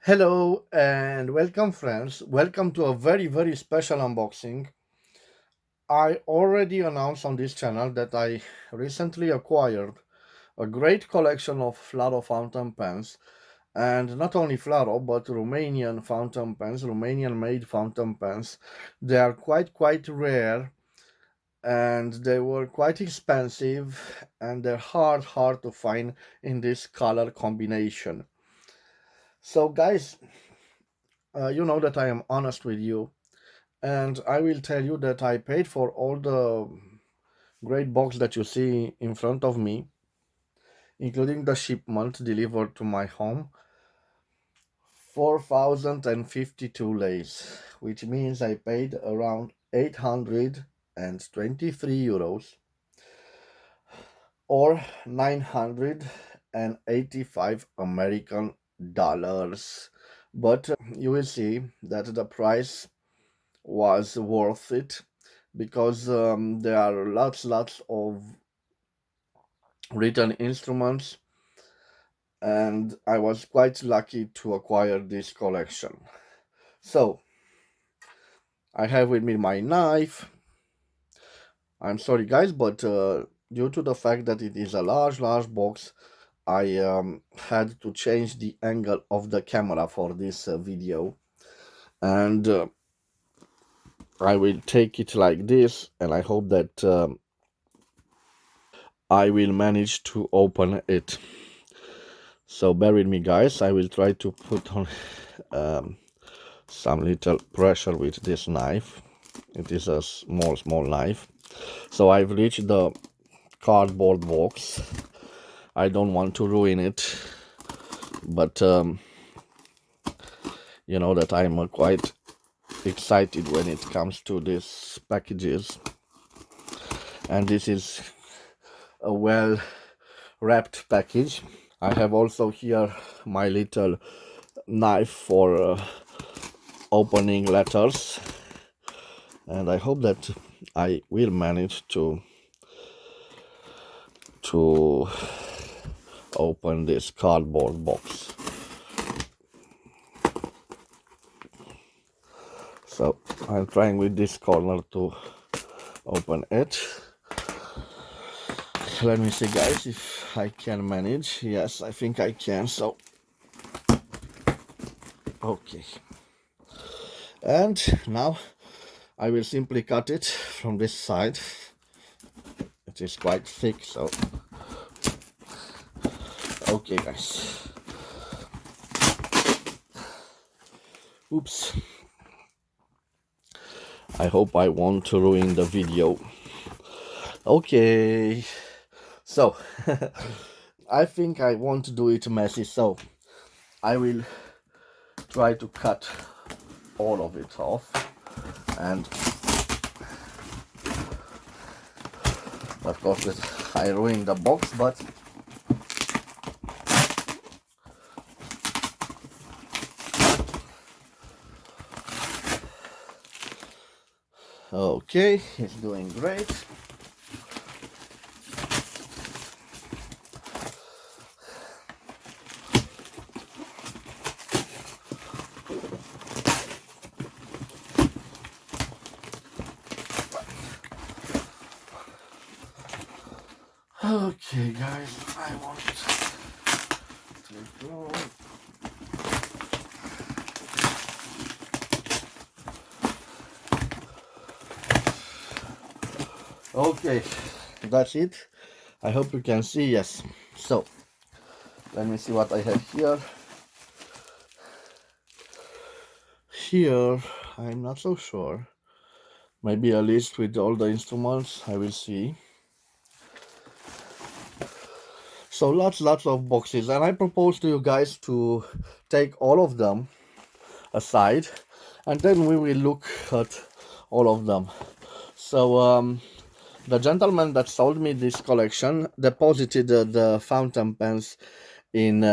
Hello and welcome, friends. Welcome to a very special unboxing. I already announced on this channel that I recently acquired a great collection of FLARO fountain pens, and not only FLARO but Romanian fountain pens, Romanian made fountain pens. They are quite rare, and they were quite expensive, and they're hard to find in this color combination. So guys, you know that I am honest with you, and I will tell you that I paid for all the great box that you see in front of me, including the shipment delivered to my home, 4,052 lays, which means I paid around 823 euros or 985 American dollars. But you will see that the price was worth it because there are lots of written instruments, and I was quite lucky to acquire this collection. So I have with me my knife. I'm sorry guys, but due to the fact that it is a large box, I had to change the angle of the camera for this video, and I will take it like this, and I hope that I will manage to open it. So bear with me guys, I will try to put on some little pressure with this knife. It is a small knife. So I've reached the cardboard box. I don't want to ruin it, but you know that I'm quite excited when it comes to these packages, and this is a well wrapped package. I have also here my little knife for opening letters, and I hope that I will manage to open this cardboard box. So I'm trying with this corner to open it. Let me see guys if I can manage. Yes, I think I can. So okay, and now I will simply cut it from this side. It is quite thick, so okay guys. Oops, I hope I won't ruin the video. Okay, so I think I won't do it messy, so I will try to cut all of it off, and of course I ruined the box, but okay, it's doing great. Okay guys, I want to go. Okay, that's it. I hope you can see. Yes, so let me see what I have here. I'm not so sure. Maybe a list with all the instruments. I will see. So lots of boxes, and I propose to you guys to take all of them aside, and then we will look at all of them. So the gentleman that sold me this collection deposited the fountain pens in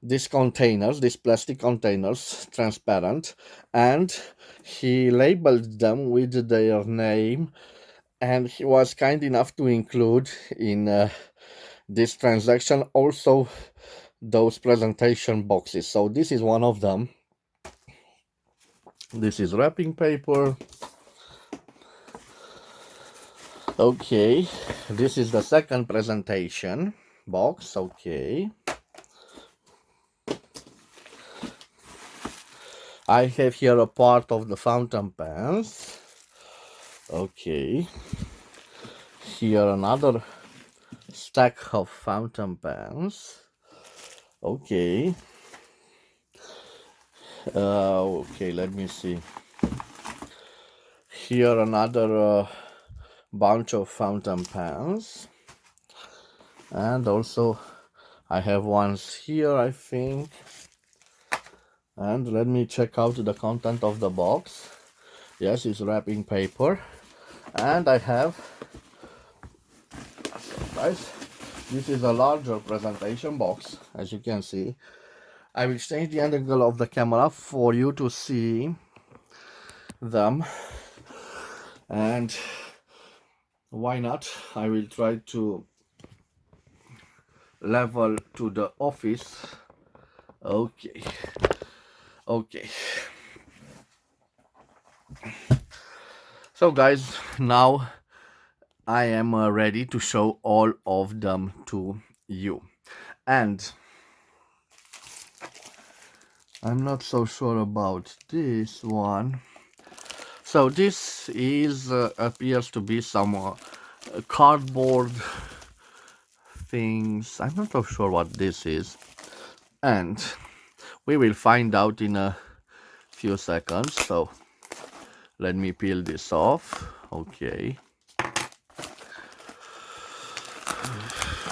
these containers, these plastic containers, transparent, and he labeled them with their name, and he was kind enough to include in this transaction also those presentation boxes. So this is one of them. This is wrapping paper. Okay, this is the second presentation box. Okay, I have here a part of the fountain pens. Okay, here another stack of fountain pens. Okay, okay, let me see. Here another bunch of fountain pens, and also I have ones here, I think. And let me check out the content of the box. Yes, it's wrapping paper, and I have, guys, this is a larger presentation box. As you can see, I will change the angle of the camera for you to see them, and why not, I will try to level to the office. Okay, okay. So guys, now I am ready to show all of them to you, and I'm not so sure about this one. So this is appears to be some cardboard things. I'm not so sure what this is, and we will find out in a few seconds. So let me peel this off. Okay,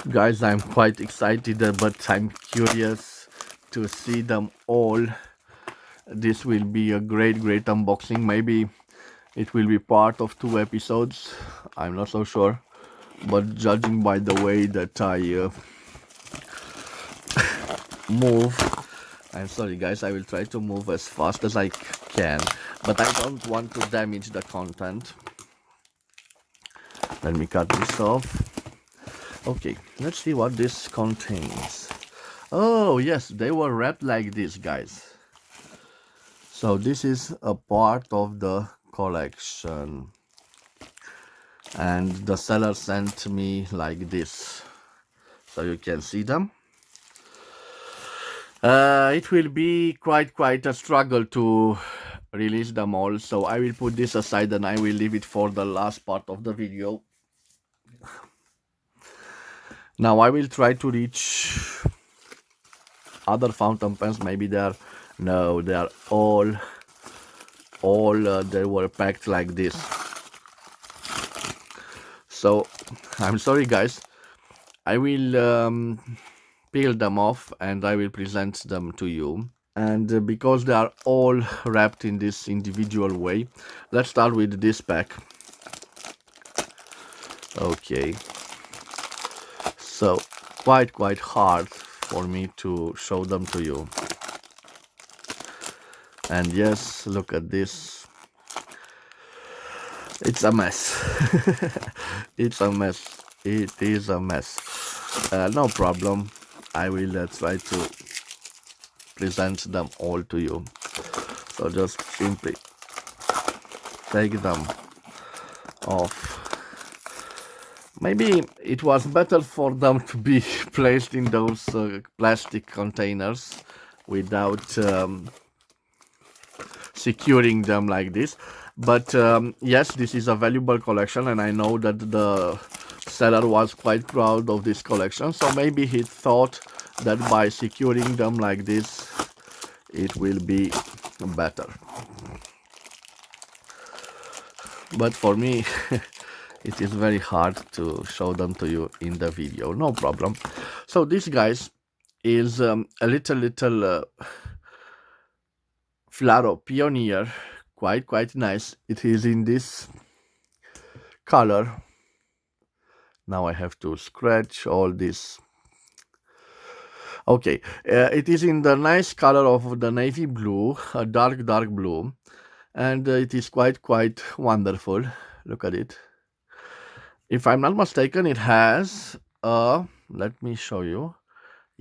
guys, I'm quite excited, but I'm curious to see them all. This will be a great unboxing. Maybe it will be part of 2 episodes. I'm not so sure, but judging by the way that I move, I'm sorry guys, I will try to move as fast as I can, but I don't want to damage the content. Let me cut this off. Okay, let's see what this contains. Oh yes, they were wrapped like this, guys. So this is a part of the collection, and the seller sent me like this, so you can see them. It will be quite a struggle to release them all, so I will put this aside and I will leave it for the last part of the video. Now I will try to reach other fountain pens. Maybe they are, no, they are all they were packed like this. So I'm sorry guys, I will peel them off and I will present them to you. And because they are all wrapped in this individual way, let's start with this pack. Okay, so quite hard for me to show them to you. And yes, look at this, it's a mess. It's a mess, it is a mess. No problem, I will try to present them all to you. So just simply take them off. Maybe it was better for them to be placed in those plastic containers without securing them like this. But yes, this is a valuable collection, and I know that the seller was quite proud of this collection, so maybe he thought that by securing them like this it will be better. But for me it is very hard to show them to you in the video. No problem. So this, guys, is a little FLARO Pioneer, quite nice. It is in this color. Now I have to scratch all this. Okay, it is in the nice color of the navy blue, a dark blue, and it is quite wonderful. Look at it. If I'm not mistaken, it has a, let me show you.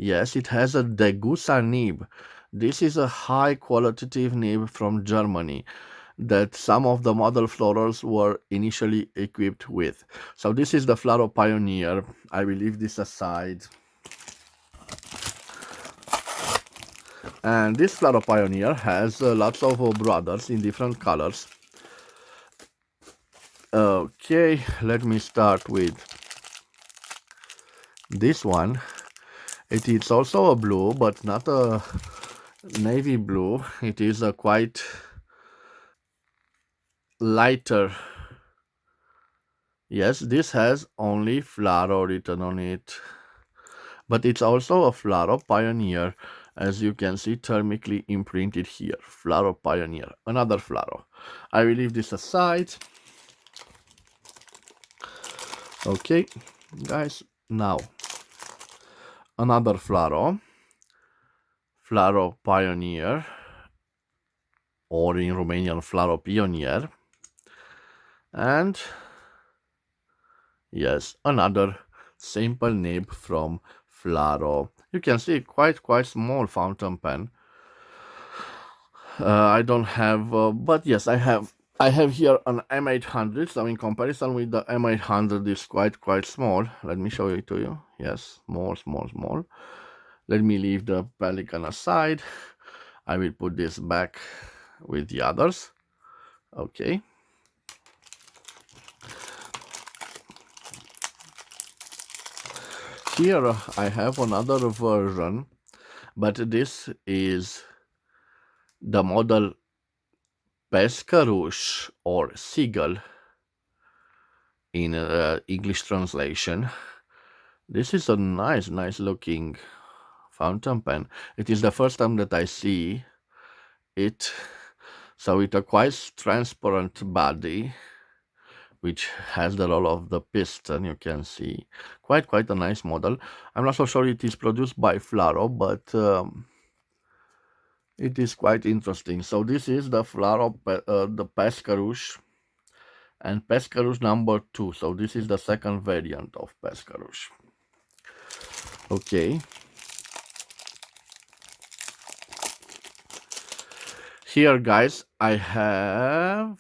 Yes, it has a Degussa nib. This is a high qualitative nib from Germany that some of the model florals were initially equipped with. So this is the FLARO Pioneer. I will leave this aside. And this FLARO Pioneer has lots of brothers in different colors. Okay, let me start with this one. It is also a blue, but not a navy blue. It is a quite lighter. Yes, this has only FLARO written on it, but it's also a FLARO Pioneer, as you can see thermically imprinted here. FLARO Pioneer, another FLARO. I will leave this aside. Okay, guys, now another FLARO Pioneer, or in Romanian FLARO Pionier, and yes, another simple nib from FLARO. You can see quite small fountain pen. I don't have, but yes, I have here an M800. So in comparison with the M800, is quite small. Let me show it to you. Yes, small. Let me leave the Pelican aside. I will put this back with the others. Okay. Here I have another version, but this is the model Pescarush or Seagull in English translation. This is a nice looking fountain pen. It is the first time that I see it. So it a quite transparent body, which has the role of the piston. You can see quite a nice model. I'm not so sure it is produced by FLARO, but it is quite interesting. So this is the FLARO, the Pescarush, and Pescarush number 2. So this is the second variant of Pescarush. Okay. Here, guys, I have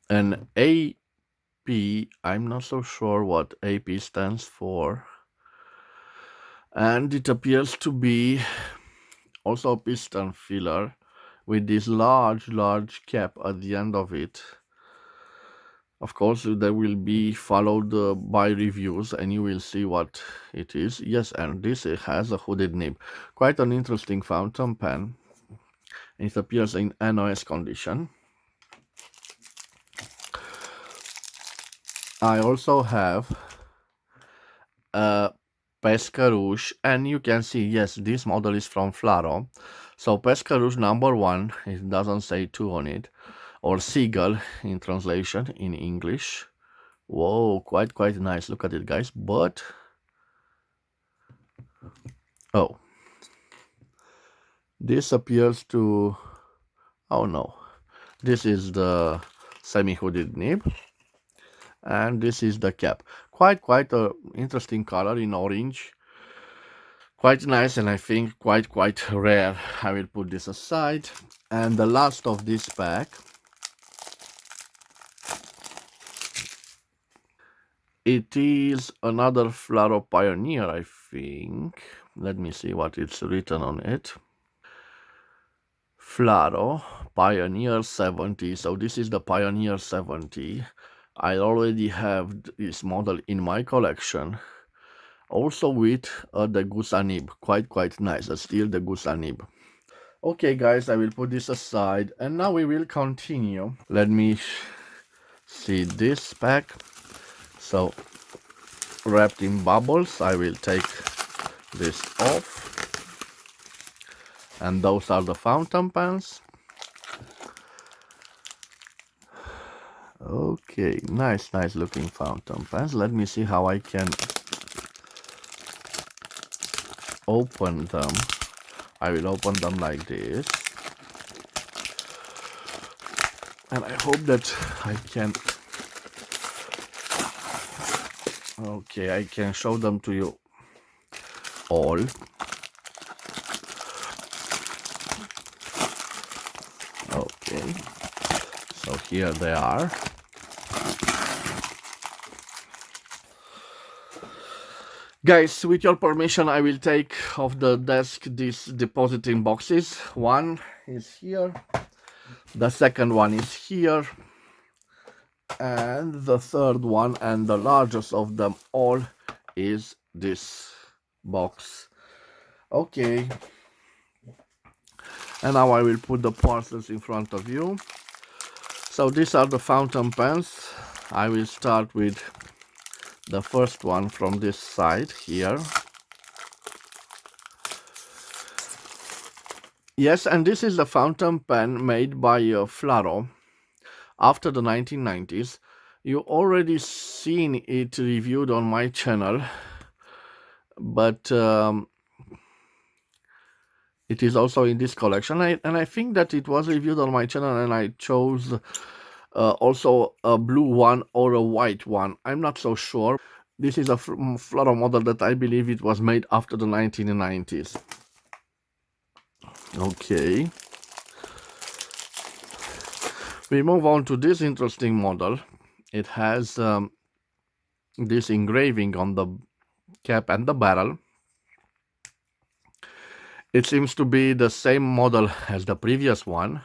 an AP. I'm not so sure what AP stands for. And it appears to be also a piston filler with this large cap at the end of it. Of course, they will be followed by reviews and you will see what it is. Yes, and this has a hooded nib. Quite an interesting fountain pen. It appears in NOS condition. I also have a Pescarush, and you can see, yes, this model is from FLARO. So Pescarush number 1, it doesn't say 2 on it, or Seagull in translation in English. Whoa, quite nice. Look at it, guys. But oh, this appears to, oh no, this is the semi-hooded nib, and this is the cap. Quite a interesting color in orange. Quite nice, and I think quite rare. I will put this aside. And the last of this pack it is another FLARO Pioneer, I think. Let me see what it's written on it. FLARO Pioneer 70. So this is the Pioneer 70. I already have this model in my collection. Also with the Degussa nib. Quite nice. Still the Degussa nib. Okay, guys, I will put this aside, and now we will continue. Let me see this pack. So, wrapped in bubbles, I will take this off. And those are the fountain pens. Okay, nice looking fountain pens. Let me see how I can open them. I will open them like this. And I hope that I can Okay, I can show them to you all. Okay, so here they are. Guys, with your permission, I will take off the desk these depositing boxes. One is here, the second one is here, and the third one and the largest of them all is this box. Okay, and now I will put the parcels in front of you. So these are the fountain pens. I will start with the first one from this side here. Yes, and this is the fountain pen made by FLARO after the 1990s. You already seen it reviewed on my channel, but it is also in this collection, and I think that it was reviewed on my channel, and I chose also a blue one or a white one. I'm not so sure. This is a FLARO model that I believe it was made after the 1990s. Okay. We move on to this interesting model. It has this engraving on the cap and the barrel. It seems to be the same model as the previous one,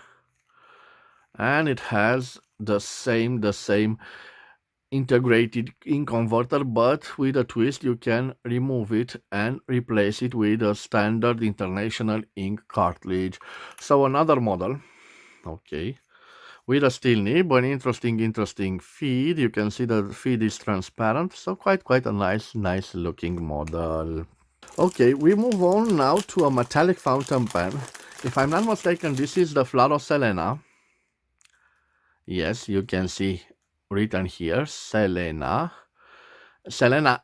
and it has the same integrated ink converter, but with a twist. You can remove it and replace it with a standard international ink cartridge. So another model, okay, with a steel nib, an interesting feed. You can see the feed is transparent, so quite a nice looking model. Okay, we move on now to a metallic fountain pen. If I'm not mistaken, this is the FLARO Selena. Yes, you can see written here, Selena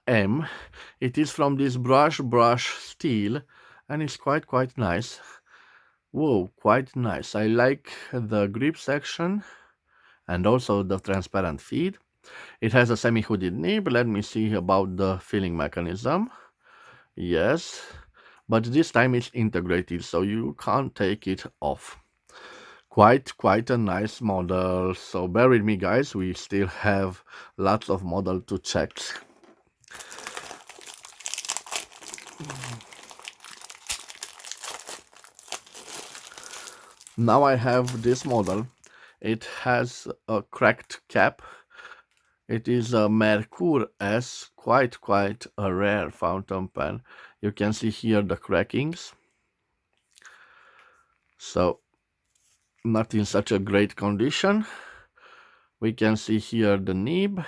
M. It is from this brush steel, and it's quite nice. Whoa, quite nice. I like the grip section and also the transparent feed. It has a semi-hooded nib. Let me see about the filling mechanism. Yes, but this time it's integrated, so you can't take it off. Quite a nice model. So bear with me, guys, we still have lots of model to check. Now I have this model. It has a cracked cap. It is a Merkur S, quite a rare fountain pen. You can see here the crackings. So not in such a great condition. We can see here the nib,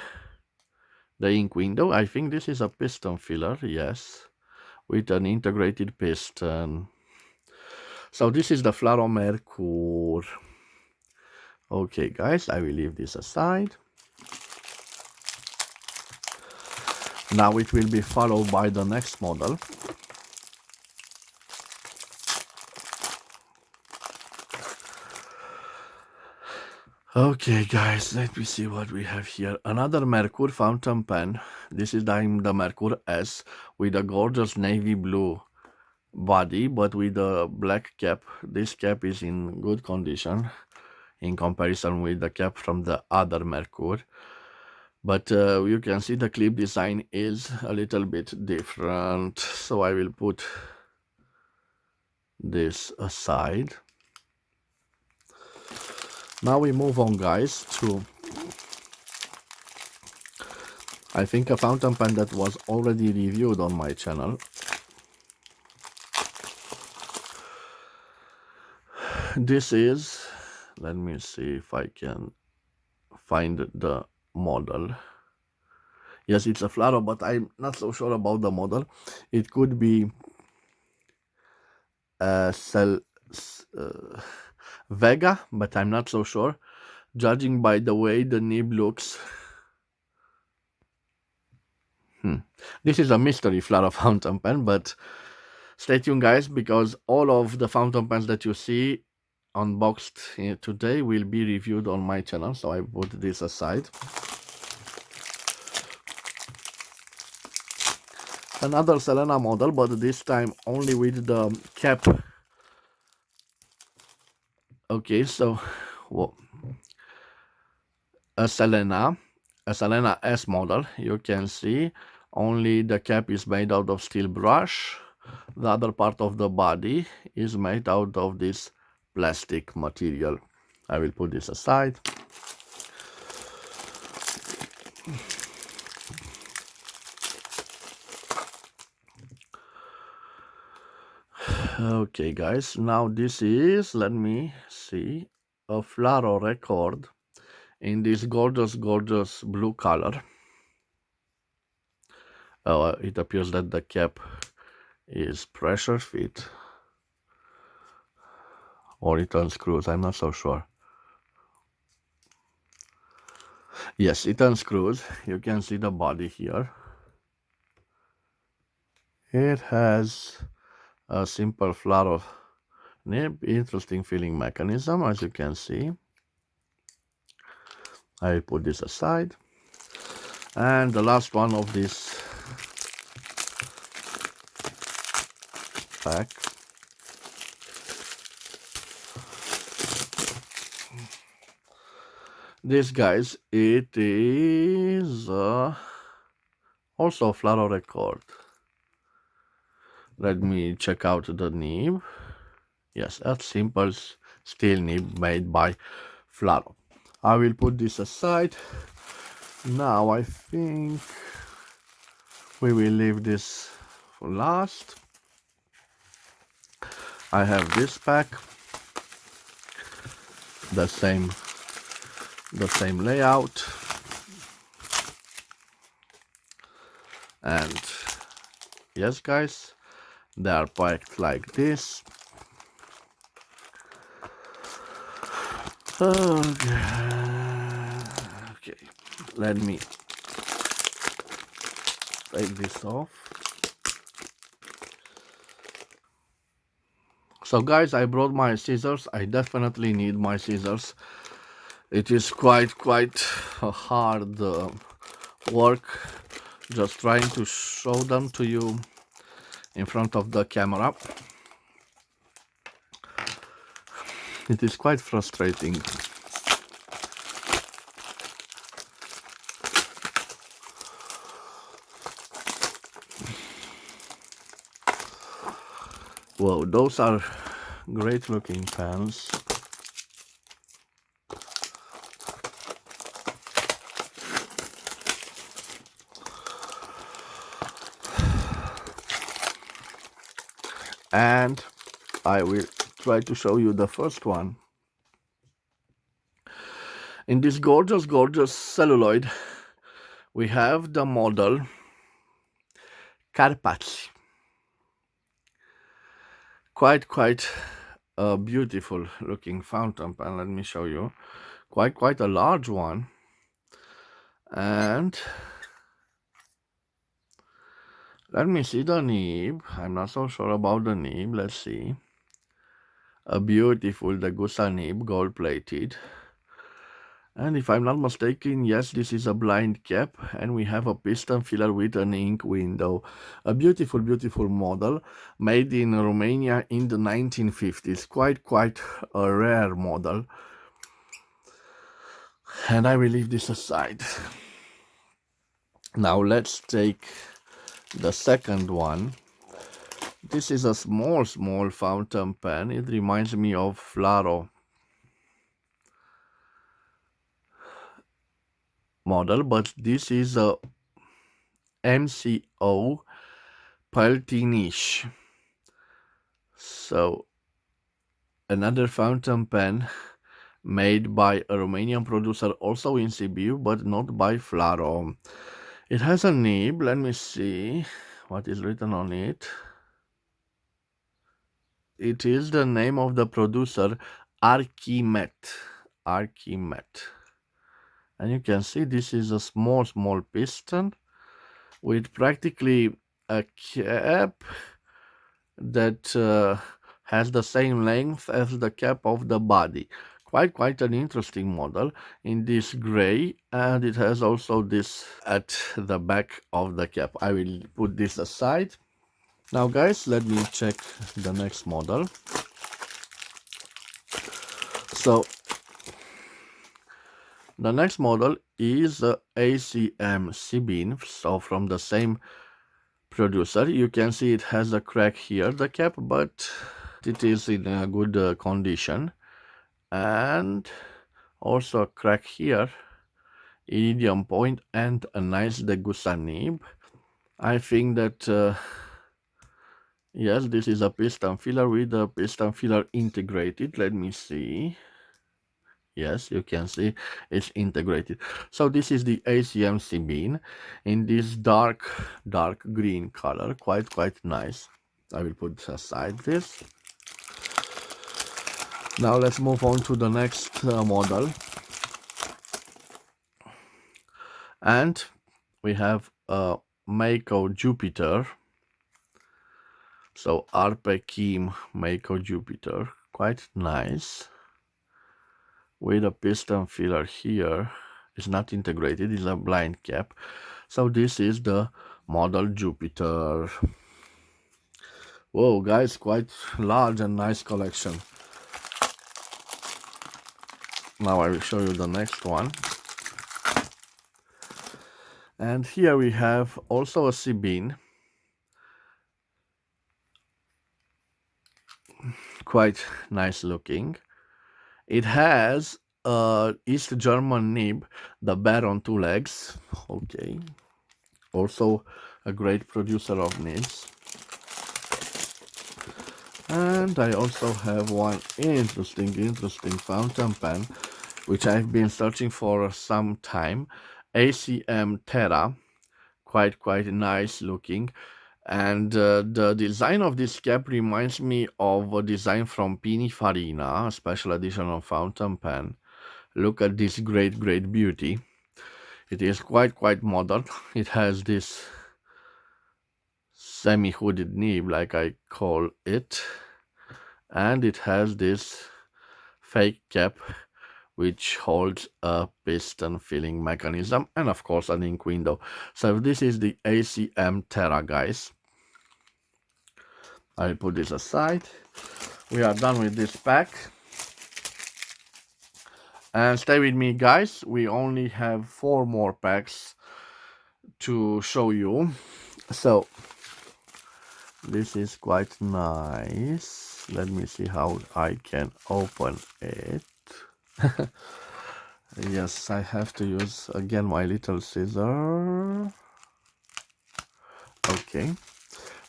the ink window. I think this is a piston filler, yes, with an integrated piston. So this is the FLARO Merkur. Okay, guys, I will leave this aside. Now it will be followed by the next model. Okay, guys, let me see what we have here. Another Merkur fountain pen. This is the Merkur S with a gorgeous navy blue body, but with a black cap. This cap is in good condition in comparison with the cap from the other Merkur. But you can see the clip design is a little bit different. So I will put this aside. Now we move on, guys, to, I think, a fountain pen that was already reviewed on my channel. This is, let me see if I can find the model. Yes, it's a FLARO, but I'm not so sure about the model. It could be Vega, but I'm not so sure, judging by the way the nib looks. This is a mystery FLARO fountain pen, but stay tuned, guys, because all of the fountain pens that you see unboxed today will be reviewed on my channel. So I put this aside. Another Selena model, but this time only with the cap. Okay, so well, a Selena S model. You can see only the cap is made out of steel brush. The other part of the body is made out of this plastic material. I will put this aside. Okay guys, now this is, let me see, a FLARO record in this gorgeous blue color. It appears that the cap is pressure fit or it unscrews, I'm not so sure. Yes, it unscrews. You can see the body here. It has a simple FLARO nib, interesting filling mechanism, as you can see. I will put this aside. And the last one of this pack this, guys, it is also a FLARO record. Let me check out the nib. Yes, a simple steel nib made by FLARO. I will put this aside. Now I think we will leave this for last. I have this pack, the same layout, and yes guys, they are packed like this. Okay, let me take this off. So guys, I brought my scissors. I definitely need my scissors. It is quite a hard work just trying to show them to you in front of the camera. It is quite frustrating. Whoa, those are great looking pens. And I will try to show you the first one. In this gorgeous celluloid, we have the model Carpacci. Quite a beautiful looking fountain pen. Let me show you. Quite a large one. And let me see the nib. I'm not so sure about the nib. Let's see. A beautiful Degussa nib, gold plated. And if I'm not mistaken, yes, this is a blind cap, and we have a piston filler with an ink window. A beautiful model made in Romania in the 1950s. Quite a rare model. And I will leave this aside. Now let's take the second one. This is a small fountain pen. It reminds me of FLARO model, but this is a MCO Peltinish. So another fountain pen made by a Romanian producer, also in Sibiu, but not by FLARO. It has a nib. Let me see what is written on it. It is the name of the producer, Archimet. And you can see this is a small piston with practically a cap that has the same length as the cap of the body. quite an interesting model in this gray, and it has also this at the back of the cap. I will put this aside. Now guys, let me check the next model. So the next model is the ACM C-Bean, so from the same producer. You can see it has a crack here, the cap, but it is in a good condition, and also a crack here, iridium point, and a nice degussa nib. I think that yes, this is a piston filler with a piston filler integrated. Let me see. Yes, you can see it's integrated. So this is the ACMC bean in this dark green color. Quite nice. I will put aside this. Now let's move on to the next model. And we have a Mako Jupiter. So Unpacking Mako Jupiter. Quite nice. With a piston filler here. It's not integrated, it's a blind cap. So this is the model Jupiter. Whoa guys, quite large and nice collection. Now I will show you the next one. And here we have also a C-Bean. Quite nice looking. It has a East German nib, the bear on two legs. Okay. Also a great producer of nibs. And I also have one interesting fountain pen, which I've been searching for some time. ACM Terra, quite nice looking. And the design of this cap reminds me of a design from Pininfarina, a special edition of fountain pen. Look at this great beauty. It is quite modern. It has this semi-hooded nib, like I call it, and it has this fake cap which holds a piston filling mechanism, and of course an ink window. So this is the ACM Terra, guys. I'll put this aside. We are done with this pack. And stay with me, guys. We only have 4 more packs to show you. So this is quite nice. Let me see how I can open it. Yes, I have to use again my little scissor. Okay,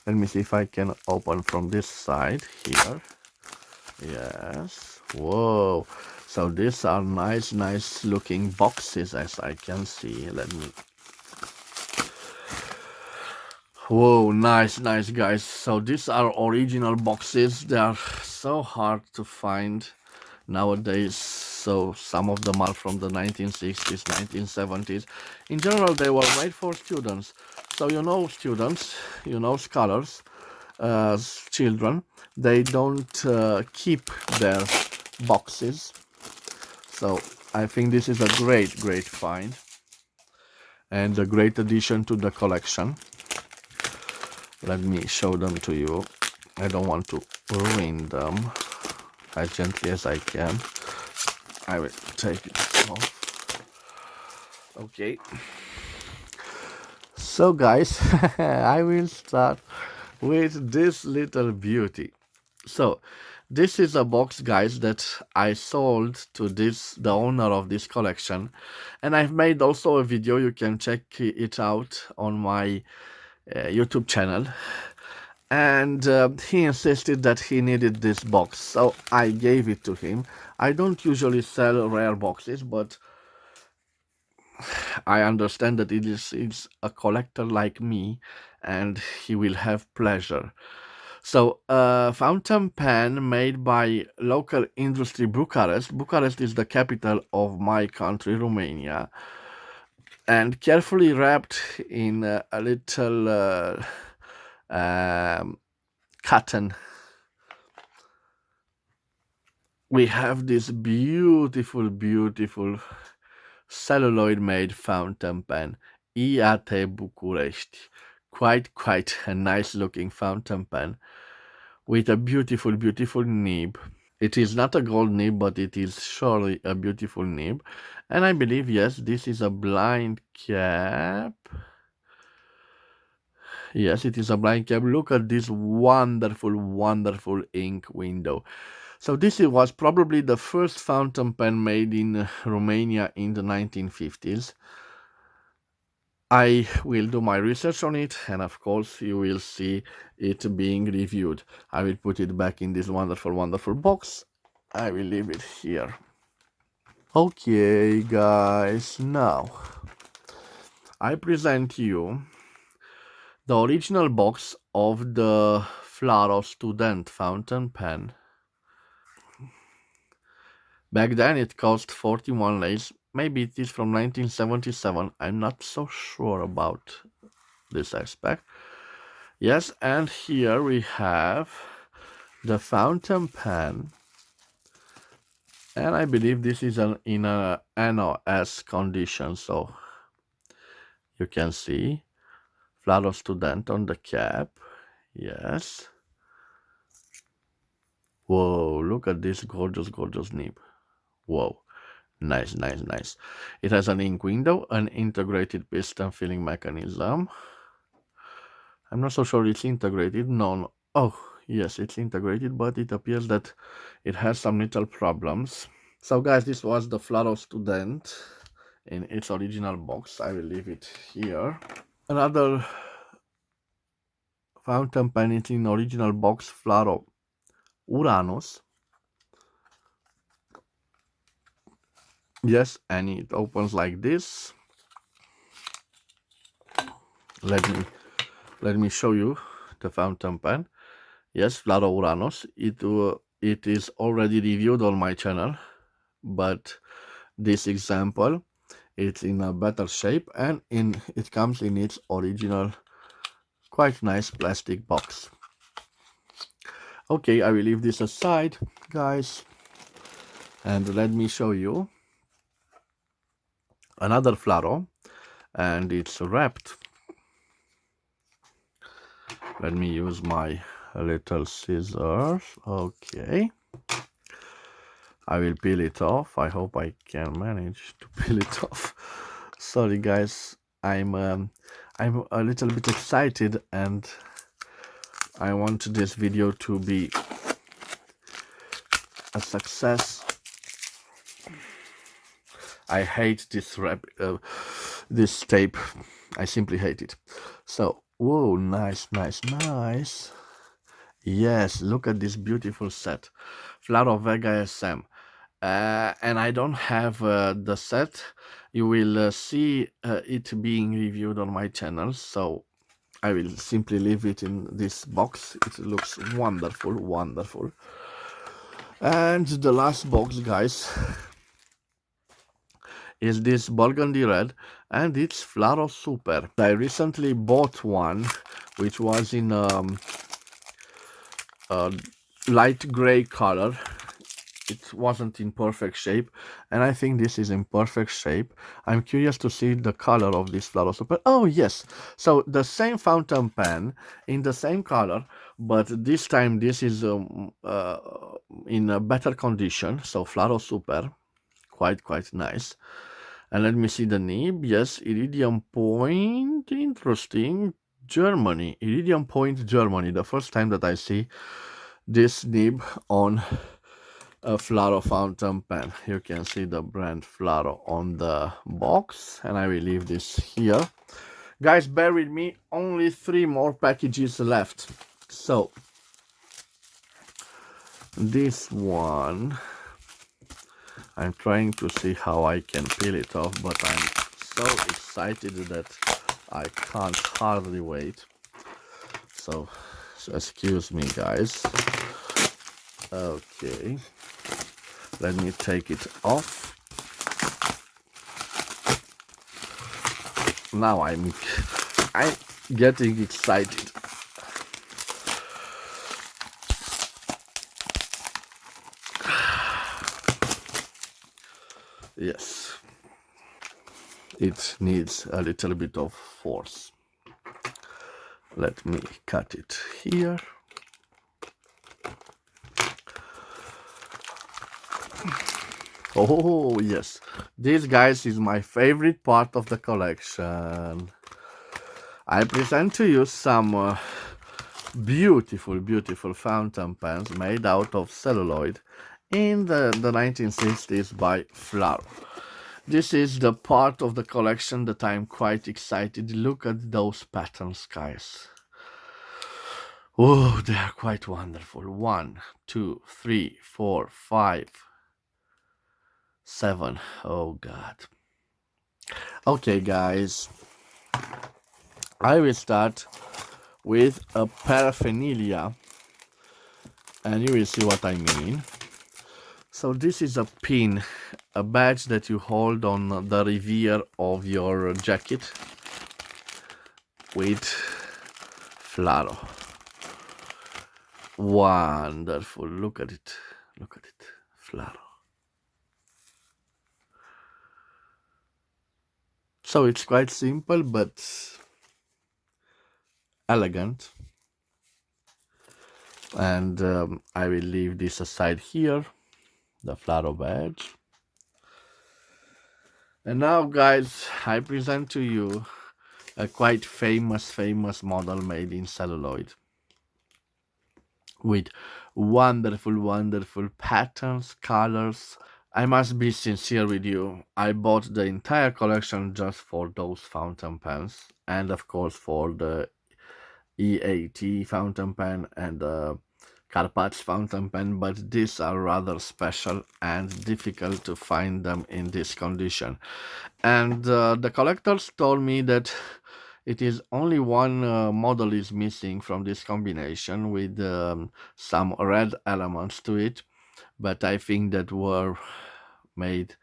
let me see if I can open from this side here. Yes. Whoa. So these are nice looking boxes, as I can see. Let me. Whoa, nice guys. So these are original boxes. They are so hard to find nowadays. So some of them are from the 1960s, 1970s. In general, they were made for students. So you know, students, you know, scholars, children, they don't keep their boxes. So I think this is a great find and a great addition to the collection. Let me show them to you. I don't want to ruin them. As gently as I can. I will take it off. Okay. So guys, I will start with this little beauty. So this is a box, guys, that I sold to the owner of this collection, and I've made also a video. You can check it out on my YouTube channel. And he insisted that he needed this box, so I gave it to him. I don't usually sell rare boxes, but I understand that it's a collector like me, and he will have pleasure. So, fountain pen made by local industry Bucharest. Bucharest is the capital of my country, Romania, and carefully wrapped in a little cotton we have this beautiful, beautiful celluloid made fountain pen, Iate Bucuresti. Quite a nice looking fountain pen with a beautiful, beautiful nib. It is not a gold nib, but it is surely a beautiful nib. And I believe, yes, this is a blind cap. Yes, it is a blind cap. Look at this wonderful, wonderful ink window. So this was probably the first fountain pen made in Romania in the 1950s. I will do my research on it, and of course you will see it being reviewed. I will put it back in this wonderful, wonderful box. I will leave it here. Okay, guys, now I present you the original box of the FLARO student fountain pen. Back then it cost 41 lei. Maybe it is from 1977. I'm not so sure about this aspect. Yes, and here we have the fountain pen. And I believe this is in a NOS condition, so you can see FLARO student on the cap. Yes. Whoa, look at this gorgeous, gorgeous nib. Whoa. Nice, nice, nice. It has an ink window, an integrated piston filling mechanism. I'm not so sure it's integrated. No. Oh, yes, it's integrated, but it appears that it has some little problems. So, guys, this was the FLARO student in its original box. I will leave it here. Another fountain pen is in original box, FLARO Uranus. Yes, and it opens like this. Let me show you the fountain pen. Yes, FLARO Uranus. It is already reviewed on my channel, but this example, it's in a better shape, and it comes in its original quite nice plastic box. Okay, I will leave this aside, guys, and let me show you another FLARO, and it's wrapped. Let me use my little scissors. Okay, I will peel it off. I hope I can manage to peel it off. Sorry, guys, I'm a little bit excited, and I want this video to be a success. I hate this this tape. I simply hate it. So, whoa, nice, nice, nice. Yes, look at this beautiful set, FLARO Vega SM. And I don't have the set. You will see it being reviewed on my channel, so I will simply leave it in this box. It looks wonderful, wonderful. And the last box, guys, is this burgundy red, and it's FLARO Super. I recently bought one which was in a light gray color. It wasn't in perfect shape, and I think this is in perfect shape. I'm curious to see the color of this FLARO Super. Oh yes, so the same fountain pen in the same color, but this time this is in a better condition. So FLARO Super, quite nice. And let me see the nib. Yes, Iridium Point. Interesting. Germany. Iridium Point, Germany. The first time that I see this nib on a FLARO fountain pen. You can see the brand FLARO on the box, and I will leave this here. Guys, bear with me. Only 3 more packages left. So, this one, I'm trying to see how I can peel it off, but I'm so excited that I can't hardly wait. So excuse me, guys. Okay, let me take it off. Now I'm getting excited. Yes, it needs a little bit of force. Let me cut it here. Oh yes, this guys is my favorite part of the collection. I present to you some beautiful fountain pens made out of celluloid in the 1960s by FLARO. This is the part of the collection that I'm quite excited. Look at those patterns, guys. Oh, they are quite wonderful. 1, 2, 3, 4, 5, 7. Oh God. Okay, guys. I will start with a paraphernalia, and you will see what I mean. So this is a pin, a badge that you hold on the reveal of your jacket with FLARO. Wonderful. Look at it. Look at it. FLARO. So it's quite simple but elegant. And I will leave this aside here, the FLARO badge. And now, guys, I present to you a quite famous model made in celluloid with wonderful patterns, colors. I must be sincere with you. I bought the entire collection just for those fountain pens, and of course for the EAT fountain pen and the Carpatch fountain pen, but these are rather special and difficult to find them in this condition. And the collectors told me that it is only one model is missing from this combination with some red elements to it, but I think that were made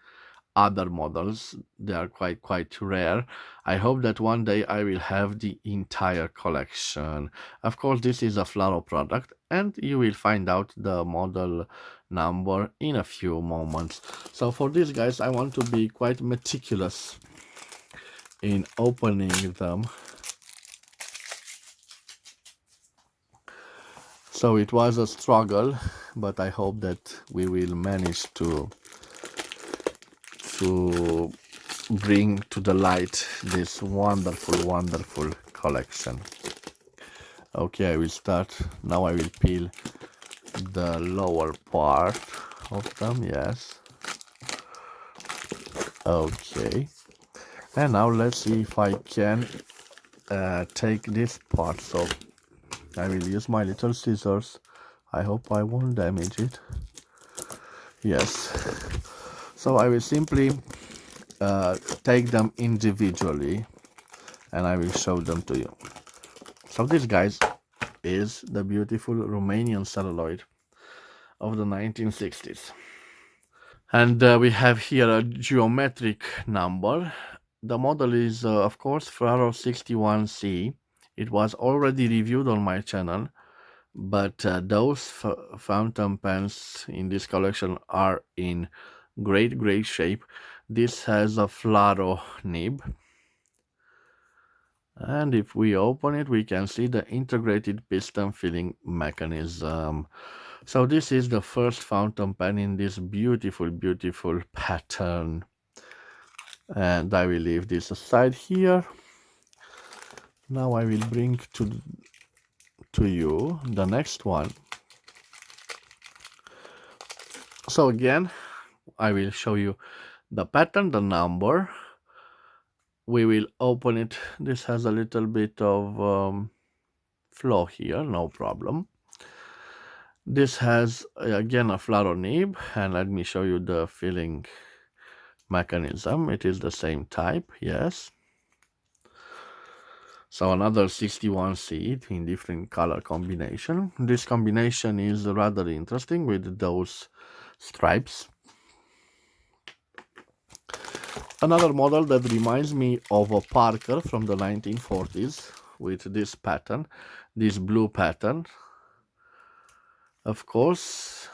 other models. They are quite rare. I hope that one day I will have the entire collection. Of course, this is a FLARO product, and you will find out the model number in a few moments. So for this, guys, I want to be quite meticulous in opening them. So it was a struggle, but I hope that we will manage to bring to the light this wonderful collection. Okay, I will start. Now I will peel the lower part of them, yes. Okay. And now let's see if I can take this part. So I will use my little scissors. I hope I won't damage it. Yes. So I will simply take them individually and I will show them to you. So this, guys, is the beautiful Romanian celluloid of the 1960s. And we have here a geometric number. The model is, of course, FLARO 61C. It was already reviewed on my channel, but those fountain pens in this collection are in great shape. This has a FLARO nib, and if we open it, we can see the integrated piston filling mechanism. So this is the first fountain pen in this beautiful pattern. And I will leave this aside here. Now I will bring to you the next one. So again, I will show you the pattern, the number. We will open it. This has a little bit of flow here, no problem. This has again a FLARO nib, and let me show you the filling mechanism. It is the same type, yes. So another 61C in different color combination. This combination is rather interesting with those stripes. Another model that reminds me of a Parker from the 1940s with this pattern, this blue pattern. Of course,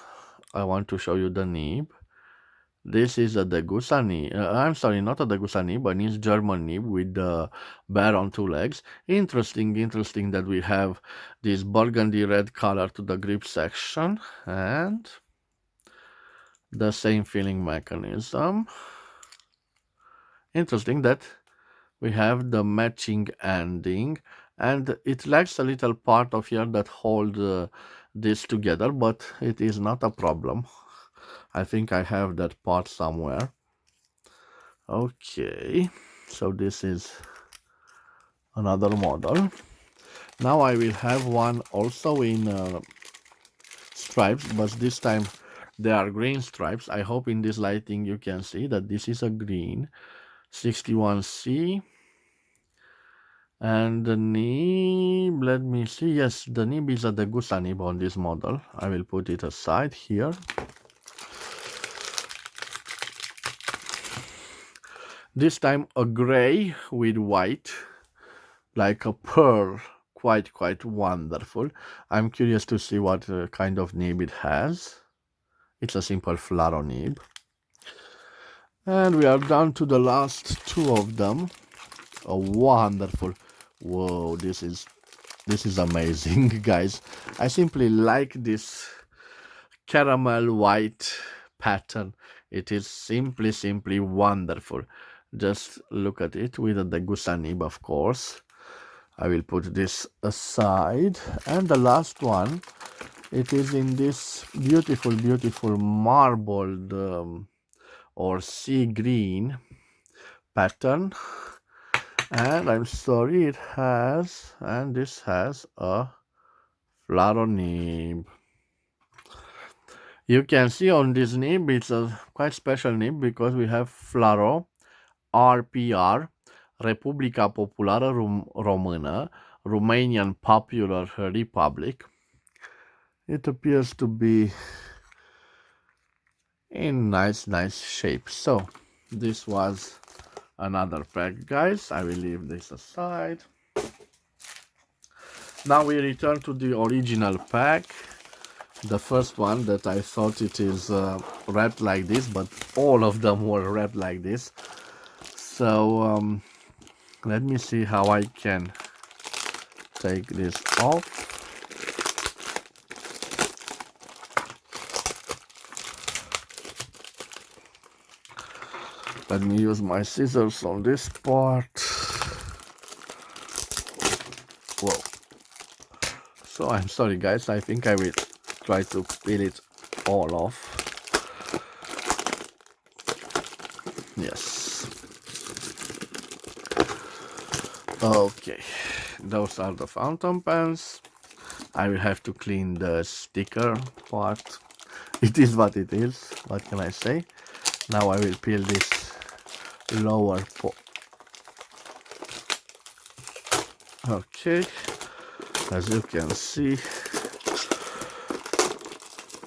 I want to show you the nib. This is a Degussa nib. I'm sorry, not a Degussa nib, but it's German nib with the bear on two legs. Interesting that we have this burgundy red color to the grip section and the same filling mechanism. Interesting that we have the matching ending, and it lacks a little part of here that hold this together, but it is not a problem. I think I have that part somewhere. Okay, so this is another model. Now I will have one also in stripes, but this time they are green stripes. I hope in this lighting you can see that this is a green 61C. And the nib, let me see. Yes, the nib is a Degussa nib on this model. I will put it aside here. This time a gray with white, like a pearl. Quite wonderful. I'm curious to see what kind of nib it has. It's a simple FLARO nib. And we are down to the last two of them. A wonderful. Whoa, this is amazing, guys. I simply like this caramel white pattern. It is simply wonderful. Just look at it with the Degussa nib, of course. I will put this aside. And the last one, it is in this beautiful marbled or sea green pattern. And I'm sorry, it has, and this has a FLARO nib. You can see on this nib, it's a quite special nib because we have FLARO, RPR, Republica Populară Română, Romanian Popular Republic. It appears to be in nice shape. So this was another pack, guys. I will leave this aside. Now we return to the original pack. The first one that I thought it is wrapped like this, but all of them were wrapped like this. So let me see how I can take this off. Let me use my scissors on this part. Whoa. So I'm sorry, guys. I think I will try to peel it all off. Yes. Okay. Those are the fountain pens. I will have to clean the sticker part. It is what it is. What can I say? Now I will peel this lower part. Okay, as you can see,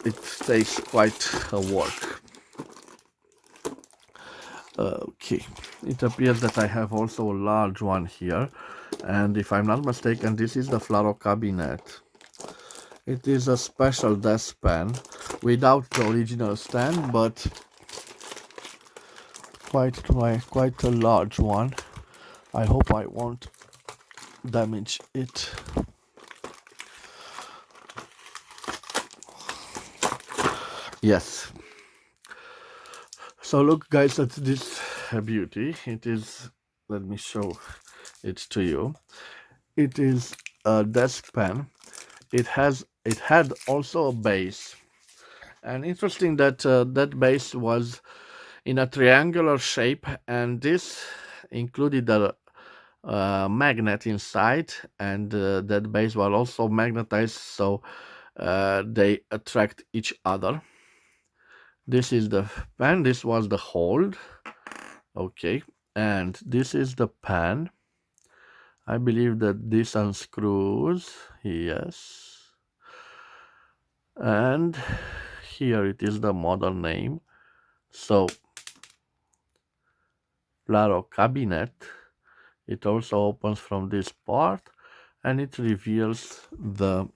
it takes quite a work. Okay, it appears that I have also a large one here, and if I'm not mistaken, this is the FLARO cabinet. It is a special desk pen without the original stand, but quite a large one. I hope I won't damage it. Yes. So look, guys, at this beauty. It is, let me show it to you. It is a desk pen. It had also a base, and interesting that that base was in a triangular shape, and this included a magnet inside, and that base was also magnetized, so they attract each other. This is the pen. This was the hold. Okay, and this is the pen. I believe that this unscrews. Yes, and here it is the model name. So FLARO cabinet. It also opens from this part, and it reveals the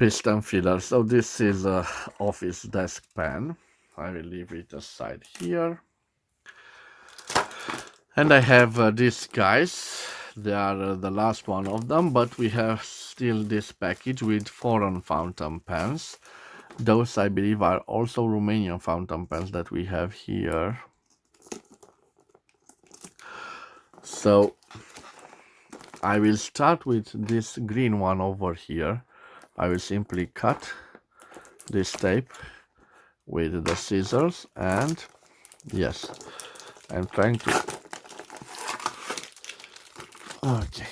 piston filler. So this is a office desk pen. I will leave it aside here. And I have these guys. They are the last one of them, but we have still this package with foreign fountain pens. Those, I believe, are also Romanian fountain pens that we have here. So I will start with this green one over here. I will simply cut this tape with the scissors, and yes, I'm trying to, okay.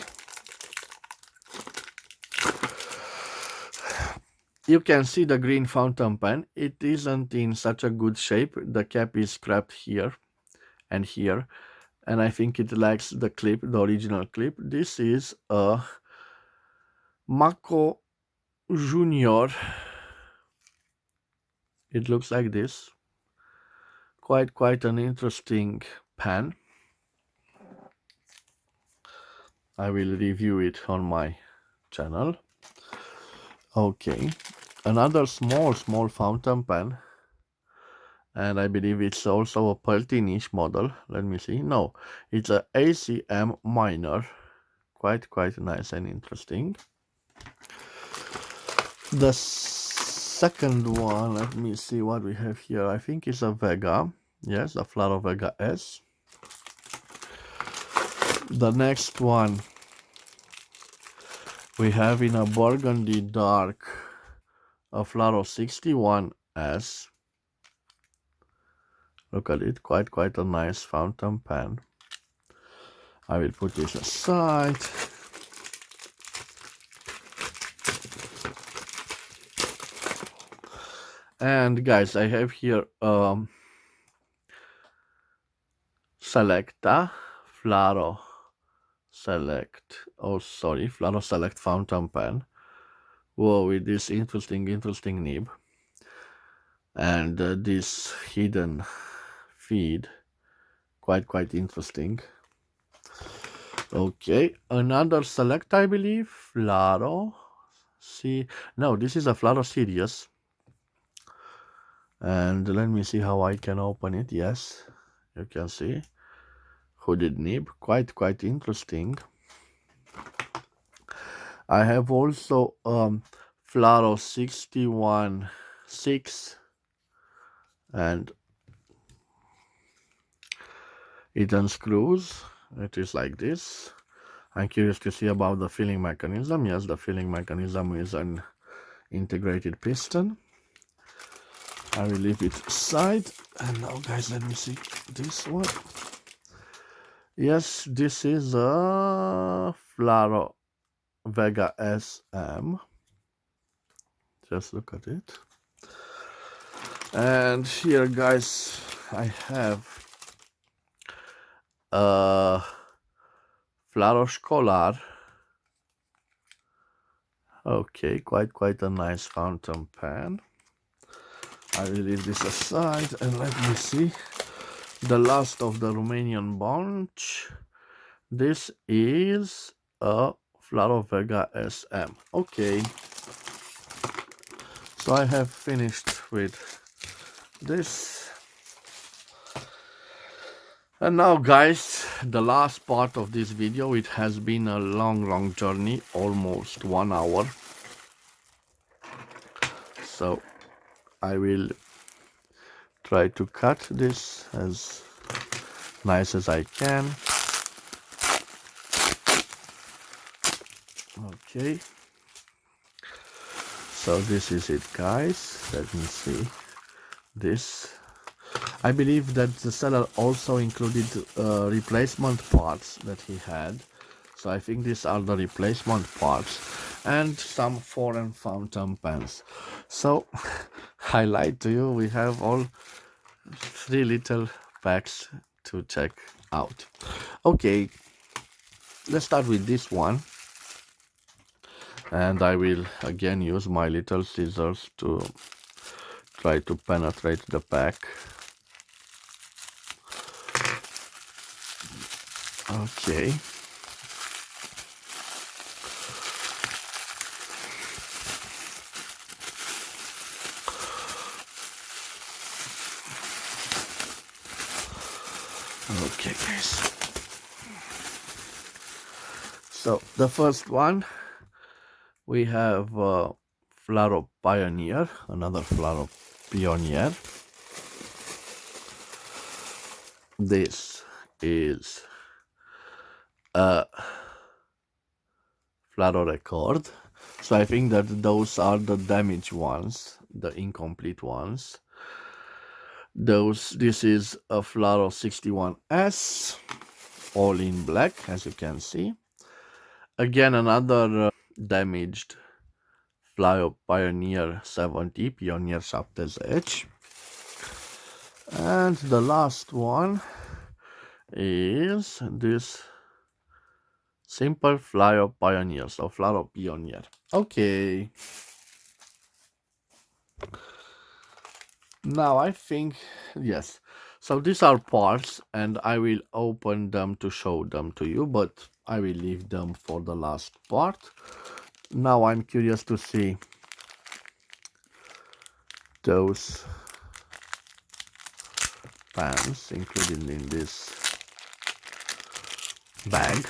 You can see the green fountain pen. It isn't in such a good shape. The cap is scrapped here and here, and I think it lacks the clip, the original clip. This is a Mako Junior. It looks like this. Quite an interesting pen. I will review it on my channel. Okay, another small fountain pen, and I believe it's also a Peltinish model. Let me see. No, it's a ACM minor. Quite nice and interesting. The second one, let me see what we have here. I think it's a Vega. Yes, a FLARO Vega S. The next one we have in a burgundy dark, a FLARO 61S. Look at it, quite a nice fountain pen. I will put this aside. And guys, I have here Selecta FLARO Select. Oh, sorry, FLARO Select fountain pen. Whoa, with this interesting nib, and this hidden feed. Quite interesting. Okay, another Select, I believe. FLARO. See, no, this is a FLARO Series. And let me see how I can open it. Yes, you can see hooded nib, quite interesting. I have also FLARO 61.6, and it unscrews. It is like this. I'm curious to see about the filling mechanism. Yes, the filling mechanism is an integrated piston. I will leave it aside. And now, guys, let me see this one. Yes, this is a FLARO Vega SM. Just look at it. And here, guys, I have a FLARO Scholar. Okay, quite a nice fountain pen. I will leave this aside, and let me see the last of the Romanian bunch. This is a FLARO Vega SM. Okay, so I have finished with this. And now, guys, the last part of this video. It has been a long journey, almost 1 hour. So I will try to cut this as nice as I can. Okay, so this is it, guys. Let me see this. I believe that the seller also included replacement parts that he had. So I think these are the replacement parts, and some foreign fountain pens. So I lied to you, we have all 3 little packs to check out. Okay, let's start with this one. And I will again use my little scissors to try to penetrate the pack. Okay. Okay, guys. So the first one we have FLARO Pioneer, another FLARO Pioneer. This is a FLARO Record. So I think that those are the damaged ones, the incomplete ones. This is a FLARO 61S, all in black, as you can see. Again, another damaged FLARO Pioneer 70, Pioneer Shaft Edge. And the last one is this simple FLARO Pioneer, so FLARO Pioneer. Okay. Now I think, yes. So these are parts and I will open them to show them to you, but I will leave them for the last part. Now I'm curious to see those pans included in this bag.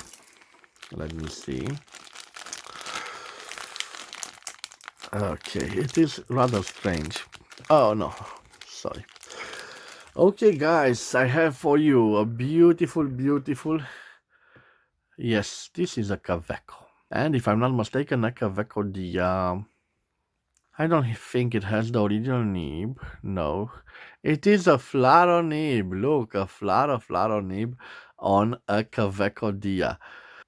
Let me see. Okay, it is rather strange. Oh no, sorry. Okay guys, I have for you a beautiful, yes, this is a Kaweco. And if I'm not mistaken, a Kaweco, I don't think it has the original nib. No, it is a FLARO nib. Look, a FLARO nib on a Kaweco Dia.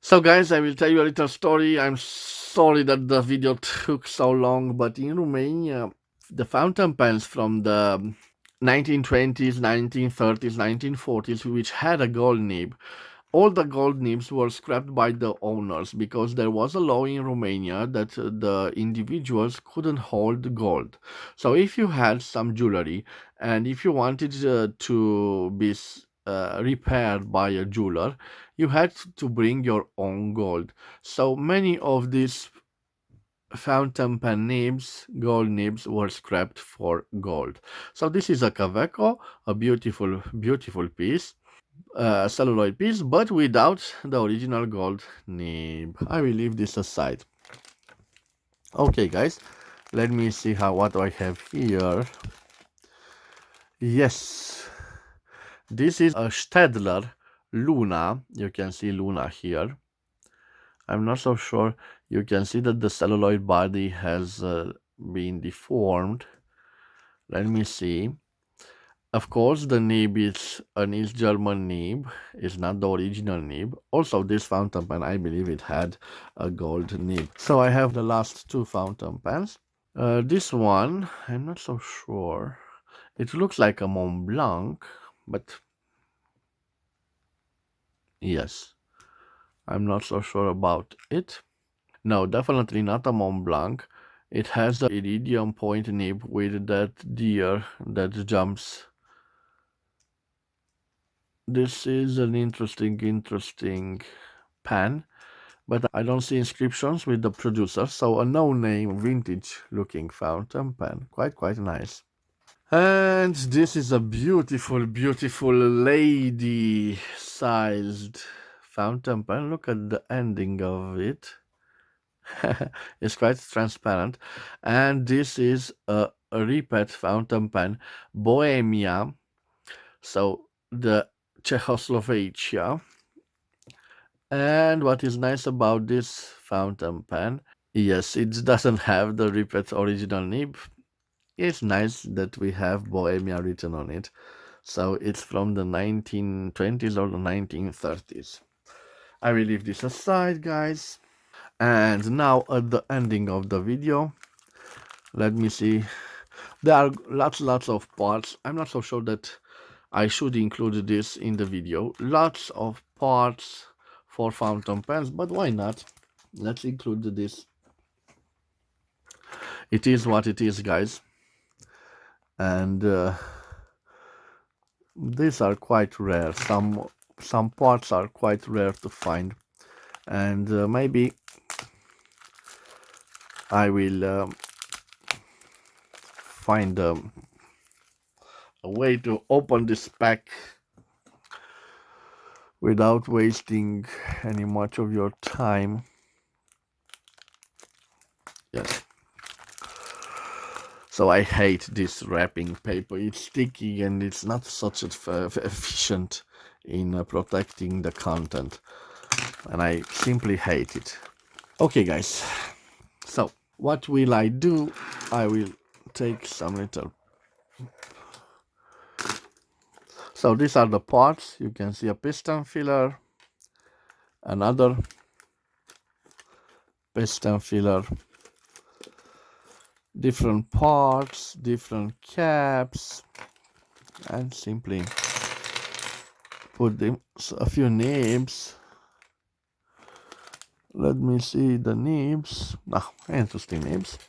So guys, I will tell you a little story. I'm sorry that the video took so long, but in Romania, the fountain pens from the 1920s, 1930s, 1940s, which had a gold nib, all the gold nibs were scrapped by the owners because there was a law in Romania that the individuals couldn't hold gold. So if you had some jewelry and if you wanted to be repaired by a jeweler, you had to bring your own gold. So many of these fountain pen nibs, gold nibs, were scrapped for gold. So this is a Kaweco, a beautiful piece, celluloid piece, but without the original gold nib. I will leave this aside. Okay, guys, let me see what I have here. Yes, this is a Stadler Luna. You can see Luna here. I'm not so sure. You can see that the celluloid body has been deformed. Let me see. Of course, the nib is an East German nib. It's not the original nib. Also, this fountain pen, I believe it had a gold nib. So I have the last two fountain pens. This one, I'm not so sure. It looks like a Mont Blanc, but yes, I'm not so sure about it. No, definitely not a Mont Blanc. It has the iridium point nib with that deer that jumps. This is an interesting pen, but I don't see inscriptions with the producer, so a no-name vintage looking fountain pen. Quite nice. And this is a beautiful lady sized fountain pen. Look at the ending of it. It's quite transparent. And this is a repeat fountain pen, Bohemia. So the Czechoslovakia. And what is nice about this fountain pen, yes, it doesn't have the repeat original nib. It's nice that we have Bohemia written on it. So it's from the 1920s or the 1930s. I will leave this aside, guys. And now at the ending of the video, let me see. There are lots of parts. I'm not so sure that I should include this in the video. Lots of parts for fountain pens, but why not? Let's include this. It is what it is, guys. And these are quite rare. Some parts are quite rare to find, and maybe I will find a way to open this pack without wasting any much of your time. Yes. So I hate this wrapping paper. It's sticky and it's not such efficient in protecting the content, and I simply hate it. Okay, guys. So what will I do? I will take some little. So these are the parts. You can see a piston filler, another piston filler, different parts, different caps, and simply put them a few nibs. Let me see the nibs. Ah, interesting nibs.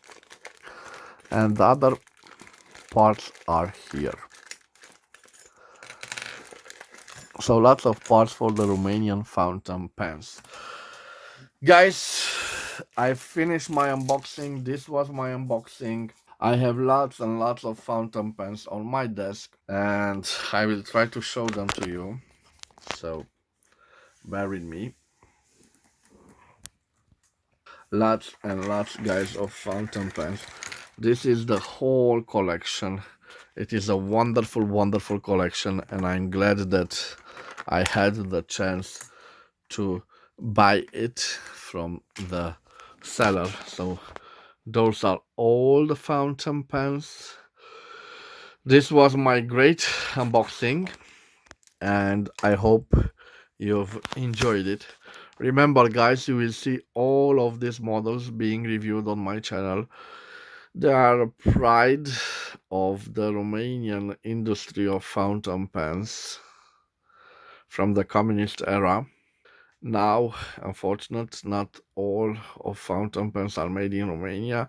And the other parts are here. So lots of parts for the Romanian fountain pens. Guys, I finished my unboxing. This was my unboxing. I have lots and lots of fountain pens on my desk, and I will try to show them to you. So bear with me. Lots and lots, guys, of fountain pens. This is the whole collection. It is a wonderful, wonderful collection, and I'm glad that I had the chance to buy it from the seller. So those are all the fountain pens. This was my great unboxing, and I hope you've enjoyed it. Remember, guys, you will see all of these models being reviewed on my channel. They are a pride of the Romanian industry of fountain pens from the communist era. Now, unfortunately, not all of fountain pens are made in Romania.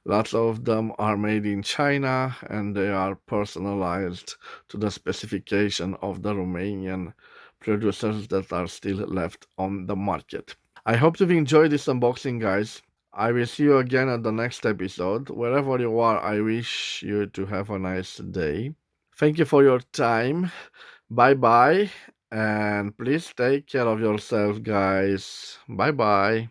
Lots of them are made in China, and they are personalized to the specification of the Romanian producers that are still left on the market. I hope you've enjoyed this unboxing, guys. I will see you again at the next episode. Wherever you are, I wish you to have a nice day. Thank you for your time. Bye bye. And please take care of yourself, guys. Bye bye.